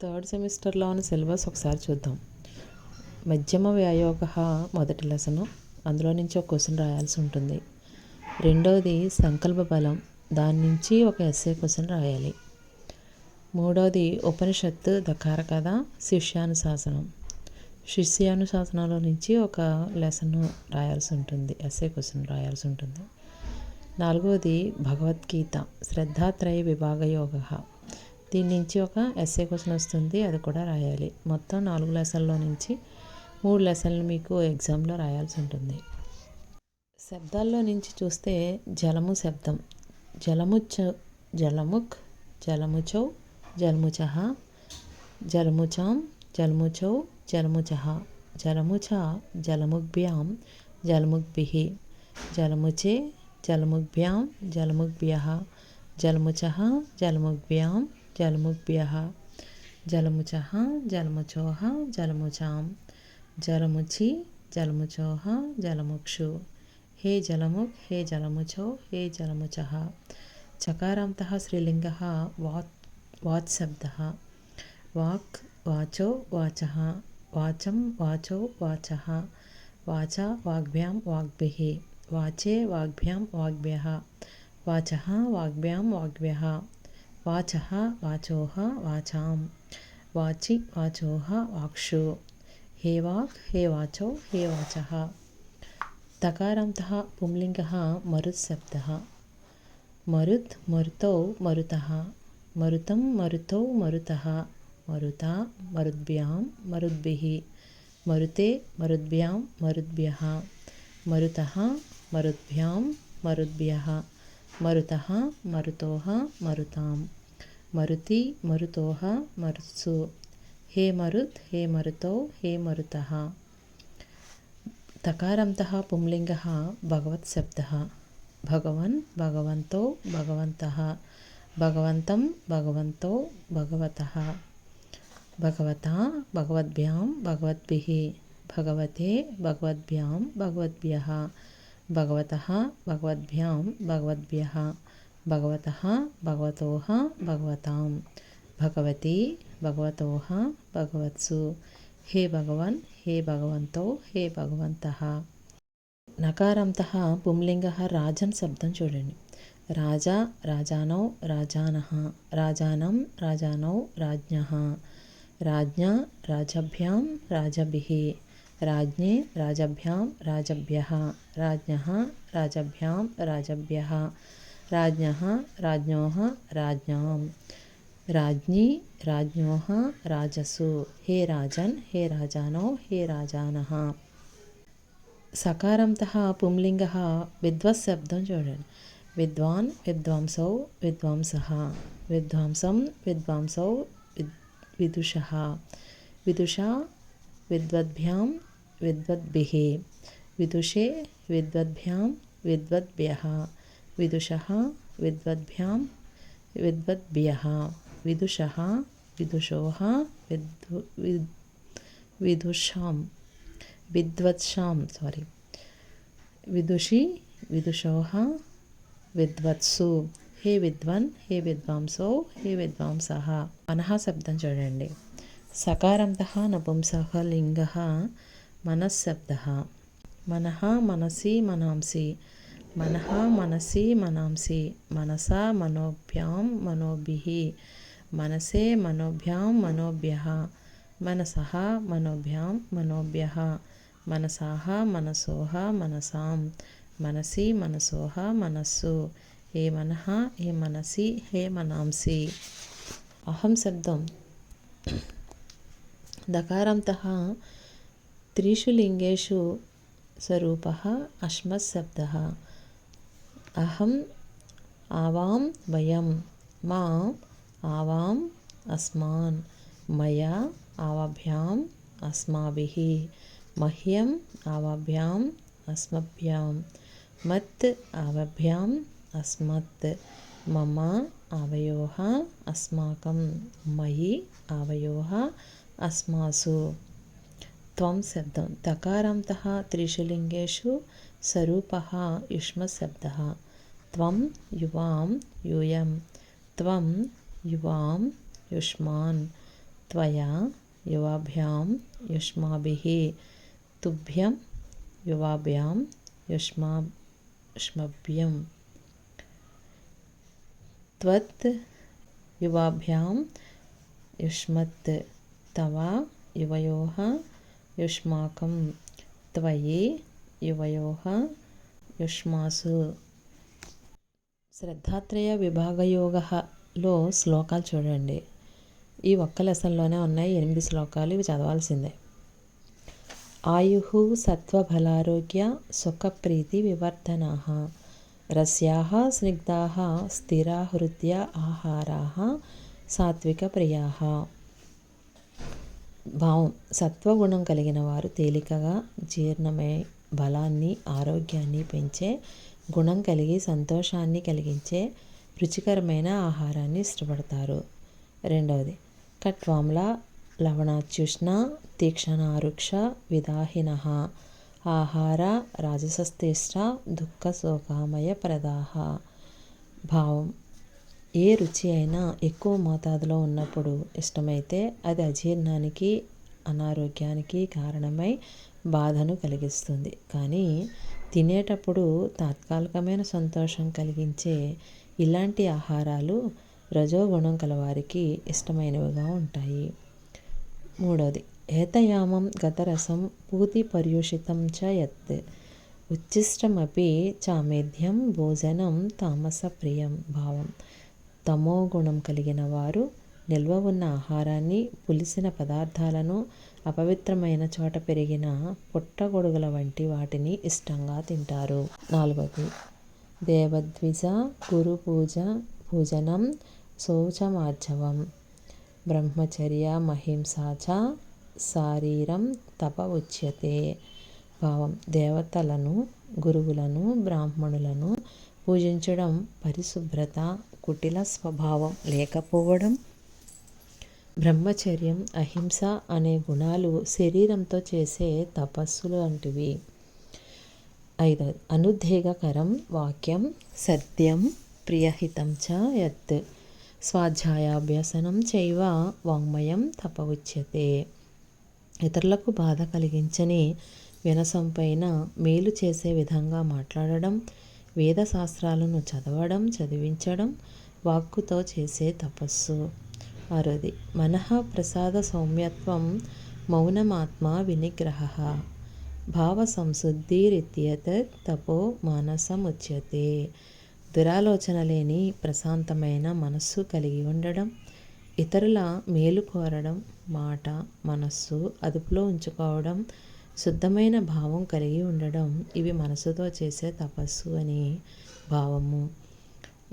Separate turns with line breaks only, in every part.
Third సెమిస్టర్లోని syllabus ఒకసారి చూద్దాం. మధ్యమ వ్యాయోగ మొదటి లెసను, అందులో నుంచి ఒక క్వశ్చన్ రాయాల్సి ఉంటుంది. రెండవది సంకల్ప బలం, దాని నుంచి ఒక ఎస్ఏ క్వశ్చన్ రాయాలి. మూడవది ఉపనిషత్తు దకార కథ శిష్యానుశాసనం, శిష్యానుశాసనంలో నుంచి ఒక లెసన్ రాయాల్సి ఉంటుంది, ఎస్ఏ క్వశ్చన్ రాయాల్సి ఉంటుంది. నాలుగవది భగవద్గీత శ్రద్ధాత్రయ విభాగ యోగ, దీని నుంచి ఒక ఎస్ఏ క్వశ్చన్ వస్తుంది, అది కూడా రాయాలి. మొత్తం 4 లెసన్లో నుంచి 3 లెసన్లు మీకు ఎగ్జామ్లో రాయాల్సి ఉంటుంది. శబ్దాల్లో నుంచి చూస్తే జలము శబ్దం, జలముక్, జలముచౌ, జలముచహ, జలముచాం, జలముచౌ, జలముచహ, జలముచ, జలముగ్భ్యాం, జలముగ్భిః, జలముచే, జలముగ్భ్యాం, జలముగ్భ్యః, జలముచః, జలముగ్భ్యాం, జలముగ్భ్యః, జలముచః, జలముచోః, జలముచాం, జలముచి, జలముచోః, జలముక్షు. హే జలముక్, హే జలముచౌ, హే జలముచః. చకారాంతః స్త్రీలింగः వాచ్ శబ్దः, వాక్, వాచో, వాచః, వాచం, వాచౌ, వాచః, వాచా, వాగ్భ్యాం, వాగ్భిః, వాచే, వాగ్భ్యాం, వాగ్భ్యః, వాచః, వాగ్భ్యాం, వాగ్భ్యః, వాచః, వాచోః, వాచాం, వాచి, వాచోః, వాక్షు. హే వాక్, హే వాచౌ, హే వాచః. తకారాంతః పుంలింగः మరుత్ శబ్దः, మరుత్, మరుతౌ, మరుతః, మరుతం, మరుతౌ, మరుతః, మరుతా, మరుద్భ్యాం, మరుద్భిః, మరుతే, మరుద్భ్యాం, మరుద్భ్యః, మరుతః, మరుద్భ్యాం, మరుద్భ్యః, మరుతః, మరుతోః, మరుతాం, మరుతి, మరుతోః, మరుత్సు. హే మరుత్, హే మరుతౌ, హే మరుతః. తకారాంతః పుంలింగः భగవత్ శబ్దः, భగవన్, భగవంతో, భగవంతః, భగవంతం, భగవంతో, భగవతః, భగవతా, భగవద్భ్యాం, భగవద్భిః, భగవతే, భగవద్భ్యాం, భగవద్భ్యః, భగవతః, భగవద్భ్యాం, భగవద్భ్యః, భగవతః, భగవతోః, భగవతాం, భగవతి, భగవతోః, భగవత్సు. హే భగవన్, హే భగవంతో, హే భగవంతః. నకారాంతః పుంలింగः రాజన్ శబ్దం చూడండి. రాజా, రాజానౌ, రాజానః, రాజానం, రాజానౌ, రాజ్ఞః, రాజ్ఞా, రాజభ్యాం, రాజభిః, రాజ్ఞే, రాజభ్యాం, రాజభ్యః, రాజ్ఞః, రాజభ్యాం, రాజభ్యః, రాజ్ఞః, రాజ్ఞోః, రాజ్ఞాం, రాజ్ఞీ, రాజ్ఞోః, రాజసు. హే రాజన్, హే రాజానౌ, హే రాజానః. సకారాంతః పుంలింగः విద్వత్ శబ్దం చూడండి. విద్వాన్, విద్వాంసౌ, విద్వాంసః, విద్వాంసం, విద్వాంసౌ, విదుషః, విదుషా, విద్వద్భ్యాం, విద్వద్భిః, విదుషే, విద్వద్భ్యాం, విద్వద్భ్యః, విదుషః, విద్వద్భ్యాం, విద్వద్భ్యః, విదుషః, విదుషోః, విదుషాం, విద్వత్సాం, విదుషి, విదుషోః, విద్వత్సు. హే విద్వన్, హే విద్వాంసో, హే విద్వాంసః. మనః శబ్దం చూడండి. సకారాంతః నపుంసక లింగः మనశ్శబ్దः, మనః, మనసి, మనాంసి, మనః, మనసి, మనాంసి, మనసా, మనోభ్యాం, మనోభిః, మనసే, మనోభ్యాం, మనోభ్యః, మనసః, మనోభ్యాం, మనోభ్యః, మనసాః, మనసోః, మనసాం, మనసి, మనసోః, మనస్సు. హే మనః, హే మనసి, హే మనాంసి. అహం శబ్దం. దకారాంతః త్రిషు లింగేషు స్వరూపः అస్మత్ శబ్దः. అహం, ఆవాం, వయం, మాం, ఆవాం, అస్మాన్, మయా, ఆవాభ్యాం, అస్మాభిః, మహ్యం, ఆవాభ్యాం, అస్మభ్యాం, మత్, ఆవాభ్యాం, అస్మత్, మమ, ఆవయోః, అస్మాకం, మయి, ఆవయోః, అస్మాసు. త్వం శబ్దం. తకారాంతః త్రిషు లింగేషు స్వరూపः యుష్మత్ శబ్దः. త్వం, యువాం, యూయం, త్వం, యువాం, యుష్మాన్, త్వయా యువాభ్యాం యుష్మాభిః తుభ్యం యువాభ్యాం యుష్మాభ్యం త్వత్ యువాభ్యాం యుష్మత్ తవ యువయోః యుష్మాకం త్వయి యువయోః యుష్మాసు. శ్రద్ధాత్రయ విభాగయోగలో శ్లోకాలు చూడండి. ఈ ఒక్క లెసన్లోనే ఉన్నాయి 8 శ్లోకాలు. ఇవి చదవాల్సిందే. ఆయుః సత్వబలారోగ్య సుఖప్రీతి వివర్ధనాః రస్యాః స్నిగ్ధాః స్థిరా హృద్య ఆహారాః సాత్విక ప్రియాః. భావం: సత్వగుణం కలిగిన వారు తేలికగా జీర్ణమై బలాన్ని ఆరోగ్యాన్ని పెంచే గుణం కలిగి సంతోషాన్ని కలిగించే రుచికరమైన ఆహారాన్ని ఇష్టపడతారు. రెండవది, కట్వాంల లవణాత్యుష్ణ తీక్షణారుక్ష విదాహినః ఆహార రాజసస్తేష్ట దుఃఖ శోకామయ ప్రదాః. భావం: ఏ రుచి అయినా ఎక్కువ మోతాదులో ఉన్నప్పుడు ఇష్టమైతే అది అజీర్ణానికి అనారోగ్యానికి కారణమై బాధను కలిగిస్తుంది. కానీ తినేటప్పుడు తాత్కాలికమైన సంతోషం కలిగించే ఇలాంటి ఆహారాలు రజోగుణం కలవారికి ఇష్టమైనవిగా ఉంటాయి. మూడవది, ఏతయామం గతరసం పూతి పర్యూషితం చ యత్ ఉచ్ఛిష్టమపి చామేధ్యం భోజనం తామస ప్రియం. భావం: తమో గుణం కలిగిన వారు నిల్వ ఉన్న ఆహారాన్ని, పులిసిన పదార్థాలను, అపవిత్రమైన చోట పెరిగిన పుట్టగొడుగుల వంటి వాటిని ఇష్టంగా తింటారు. నాలుగవది, దేవద్విజ గురు పూజనం శౌచమార్జవం బ్రహ్మచర్య మహింసా చ శారీరం తప ఉచ్యతే. భావం: దేవతలను, గురువులను, బ్రాహ్మణులను పూజించడం, పరిశుభ్రత, కుటిల స్వభావం లేకపోవడం, బ్రహ్మచర్యం, అహింస అనే గుణాలు శరీరంతో చేసే తపస్సులు వంటివి. ఐదవది, అనుద్వేగకరం వాక్యం సత్యం ప్రియహితం చ యత్ స్వాధ్యాయాభ్యసనం చైవ వాంగ్మయం తప ఉచ్యతే. ఇతరులకు బాధ కలిగించని వినసొంపైన మేలు చేసే విధంగా మాట్లాడడం, వేదశాస్త్రాలను చదవడం, చదివించడం వాక్కుతో చేసే తపస్సు. ఆరోది, మనః ప్రసాద సౌమ్యత్వం మౌనమాత్మ వినిగ్రహః భావ సంశుద్ధిరిత్యేతత్ తపో మానసముచ్యతే. దురాలోచన లేని ప్రశాంతమైన మనస్సు కలిగి ఉండడం, ఇతరుల మేలు కోరడం, మాట మనస్సు అదుపులో ఉంచుకోవడం, శుద్ధమైన భావం కలిగి ఉండడం ఇవి మనసుతో చేసే తపస్సు అని భావము.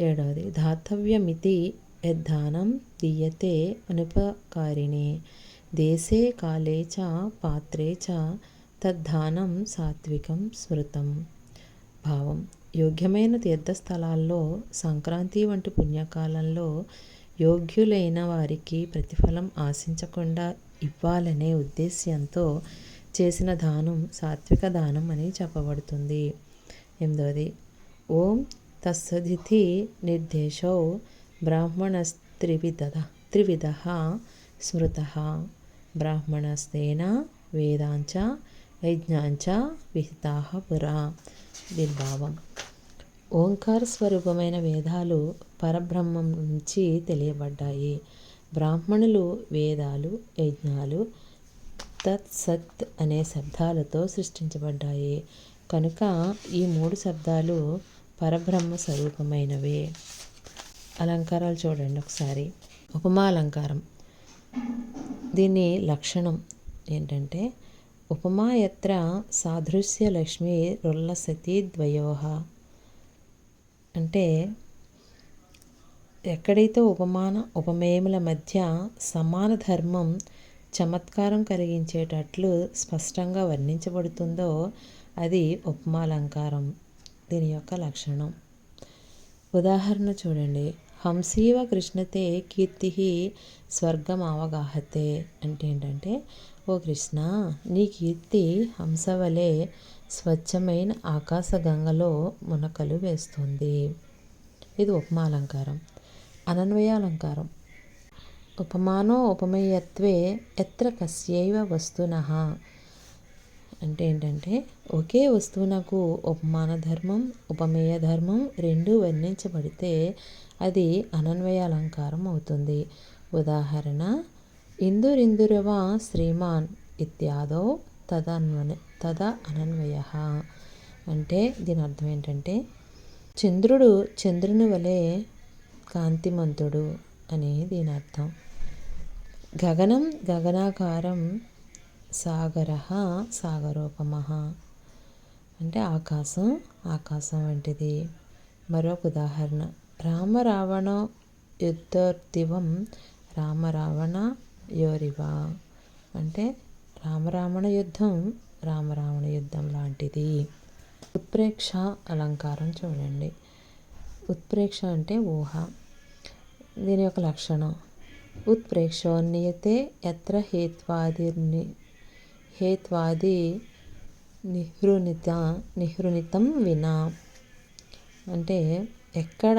ఏడవది, ధాతవ్యమితి యద్దానం దీయతే అనుపకారిణే దేశే కాలే చ పాత్రే చ తద్దానం సాత్వికం స్మృతం. భావం: యోగ్యమైన తీర్థస్థలాల్లో, సంక్రాంతి వంటి పుణ్యకాలంలో యోగ్యులైన వారికి ప్రతిఫలం ఆశించకుండా ఇవ్వాలనే ఉద్దేశ్యంతో చేసిన దానం సాత్విక దానం అని చెప్పబడుతుంది. ఎనిమిదవది, ఓం తత్సదితి నిర్దేశో బ్రాహ్మణస్త్రివిధః స్మృతః బ్రాహ్మణస్తేన వేదాంచ యజ్ఞాంచ విహితాః పురా. దీర్భావం: ఓంకార స్వరూపమైన వేదాలు పరబ్రహ్మం నుంచి తెలియబడ్డాయి. బ్రాహ్మణులు వేదాలు, యజ్ఞాలు తత్ సత్ అనే శబ్దాలతో సృష్టించబడ్డాయి. కనుక ఈ 3 శబ్దాలు పరబ్రహ్మ స్వరూపమైనవే. అలంకారాలు చూడండి ఒకసారి. ఉపమా అలంకారం. దీని లక్షణం ఏంటంటే, ఉపమా యత్ర సాదృశ్య లక్ష్మీ రుల్లసతి ద్వయోః. అంటే ఎక్కడైతే ఉపమేయముల మధ్య సమాన ధర్మం చమత్కారం కలిగించేటట్లు స్పష్టంగా వర్ణించబడుతుందో అది ఉపమాలంకారం. దీని యొక్క లక్షణం. ఉదాహరణ చూడండి. హంసీవ కృష్ణతే కీర్తి స్వర్గమావగాహతే. అంటే ఏంటంటే, ఓ కృష్ణ, నీ కీర్తి హంసవలే స్వచ్ఛమైన ఆకాశగంగలో మునకలు వేస్తుంది. ఇది ఉపమాలంకారం. అనన్వయాలంకారం. ఉపమానో ఉపమేయత్వే ఎత్ర కస్యైవ వస్తునః. అంటే ఏంటంటే ఒకే వస్తువునకు ఉపమాన ధర్మం ఉపమేయ ధర్మం రెండూ వర్ణించబడితే అది అనన్వయ అలంకారం అవుతుంది. ఉదాహరణ ఇందురిందురవ శ్రీమాన్ ఇత్యాదో తద అనన్వయ. అంటే దీని అర్థం ఏంటంటే చంద్రుడు చంద్రుని వలె కాంతిమంతుడు అని దీని అర్థం. గగనం గగనాకారం సాగరః సాగరోపమః. అంటే ఆకాశం ఆకాశం వంటిది. మరొక ఉదాహరణ రామరావణ యుద్ధోర్దివం రామరావణయోరివ. అంటే రామరావణ యుద్ధం రామరావణ యుద్ధం లాంటిది. ఉత్ప్రేక్ష అలంకారం చూడండి. ఉత్ప్రేక్ష అంటే ఊహ. దీని యొక్క లక్షణం ఉత్ప్రేక్షోన్నియతే యత్ర హేత్వాది నిహృణితం వినా. అంటే ఎక్కడ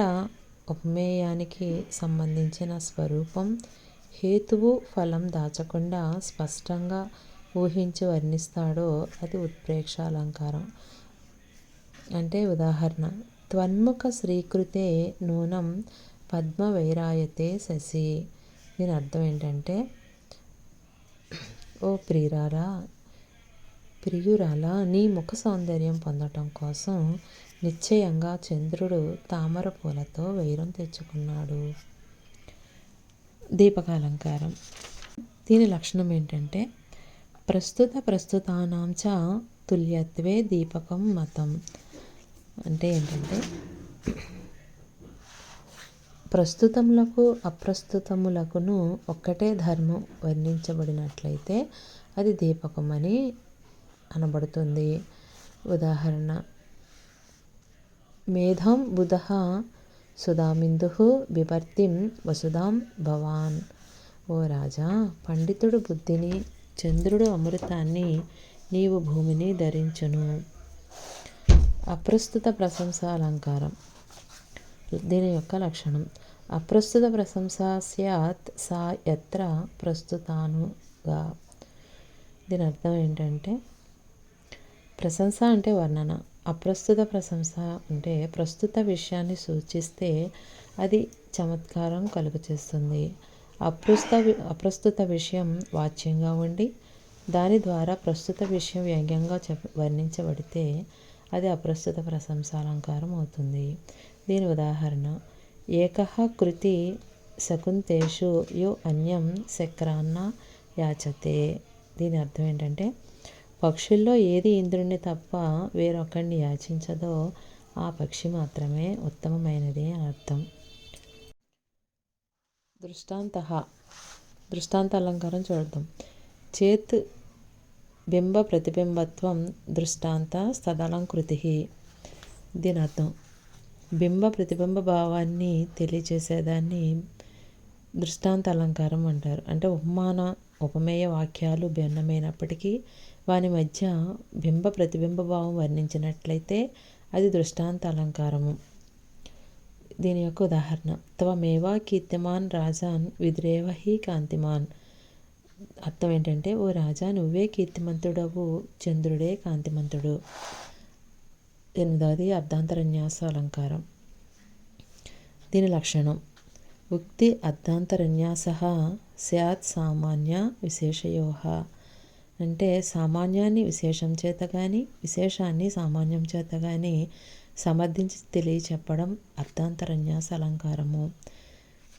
ఉపమేయానికి సంబంధించిన స్వరూపం హేతువు ఫలం దాచకుండా స్పష్టంగా ఊహించి వర్ణిస్తాడో అది ఉత్ప్రేక్ష అలంకారం. అంటే ఉదాహరణ త్వన్ముఖ శ్రీకృతే నూనం పద్మవైరాయతే శశి. దీని అర్థం ఏంటంటే ఓ ప్రియురాలా నీ ముఖ సౌందర్యం పొందటం కోసం నిశ్చయంగా చంద్రుడు తామర పూలతో వైరం తెచ్చుకున్నాడు. దీపకాలంకారం. దీని లక్షణం ఏంటంటే ప్రస్తుతానాం చ తుల్యత్వే దీపకం మతం. అంటే ఏంటంటే ప్రస్తుతములకు అప్రస్తుతములకును ఒక్కటే ధర్మం వర్ణించబడినట్లయితే అది దీపకం అని అనబడుతుంది. ఉదాహరణ మేధం బుధః సుధామిందుః బిభర్తిం వసుధాం భవాన్. ఓ రాజా పండితుడు బుద్ధిని చంద్రుడు అమృతాన్ని నీవు భూమిని ధరించును. అప్రస్తుత ప్రశంస అలంకారం. దీని యొక్క లక్షణం అప్రస్తుత ప్రశంస స్యాత్ సా యత్ర ప్రస్తుతానుగా. దీని అర్థం ఏంటంటే ప్రశంస అంటే వర్ణన, అప్రస్తుత ప్రశంస అంటే ప్రస్తుత విషయాన్ని సూచిస్తే అది చమత్కారం కలుగు చేస్తుంది. అప్రస్తుత విషయం వాచ్యంగా ఉండి దాని ద్వారా ప్రస్తుత విషయం వ్యంగ్యంగా వర్ణించబడితే అది అప్రస్తుత ప్రశంస అలంకారం అవుతుంది. దీని ఉదాహరణ ఏకః కృతి శకుంతేషు యో అన్యం శక్రాన్న యాచతే. దీని అర్థం ఏంటంటే పక్షుల్లో ఏది ఇంద్రుణ్ణి తప్ప వేరొకరిని యాచించదో ఆ పక్షి మాత్రమే ఉత్తమమైనది అని అర్థం. దృష్టాంత అలంకారం చూద్దాం. చేత్ బింబ ప్రతిబింబత్వం దృష్టాంత తదలంకృతి. దీని అర్థం బింబ ప్రతిబింబ భావాన్ని తెలియజేసేదాన్ని దృష్టాంత అలంకారం అంటారు. అంటే ఉపమాన ఉపమేయ వాక్యాలు భిన్నమైనప్పటికీ వాని మధ్య బింబ ప్రతిబింబ భావం వర్ణించినట్లయితే అది దృష్టాంత అలంకారము. దీని యొక్క ఉదాహరణ త్వమేవా కీర్తిమాన్ రాజాన్ విదురేవ హి కాంతిమాన్. అర్థం ఏంటంటే ఓ రాజా నువ్వే కీర్తిమంతుడవు చంద్రుడే కాంతిమంతుడు. 8వ అర్ధాంతరన్యాస అలంకారం. దీని లక్షణం ఉక్తి అర్ధాంతరన్యాసః స్యాత్ సామాన్య విశేషయోః. అంటే సామాన్యాన్ని విశేషం చేత కానీ విశేషాన్ని సామాన్యం చేత కానీ సమర్థించి తెలియచెప్పడం అర్ధాంతరన్యాస అలంకారము.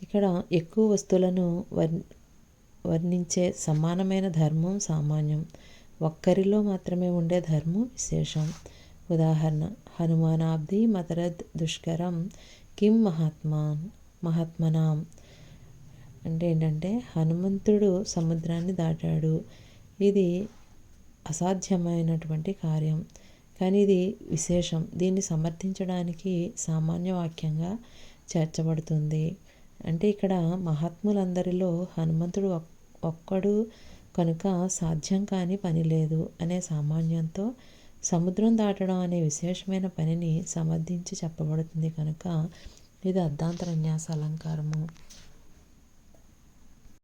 ఇక్కడ ఎక్కువ వస్తువులను వర్ణించే సమానమైన ధర్మం సామాన్యం, ఒక్కరిలో మాత్రమే ఉండే ధర్మం విశేషం. ఉదాహరణ హనుమానాబ్ది మతరద్ దుష్కరం కిం మహాత్మనాం. అంటే ఏంటంటే హనుమంతుడు సముద్రాన్ని దాటాడు, ఇది అసాధ్యమైనటువంటి కార్యం, కానీ ఇది విశేషం, దీన్ని సమర్థించడానికి సామాన్య వాక్యంగా చేర్చబడుతుంది. అంటే ఇక్కడ మహాత్ములందరిలో హనుమంతుడు ఒక్కడు కనుక సాధ్యం కాని పని లేదు అనే సామాన్యంతో సముద్రం దాటడం అనే విశేషమైన పనిని సమర్థించి చెప్పబడుతుంది కనుక ఇది అర్ధాంతరన్యాస అలంకారము.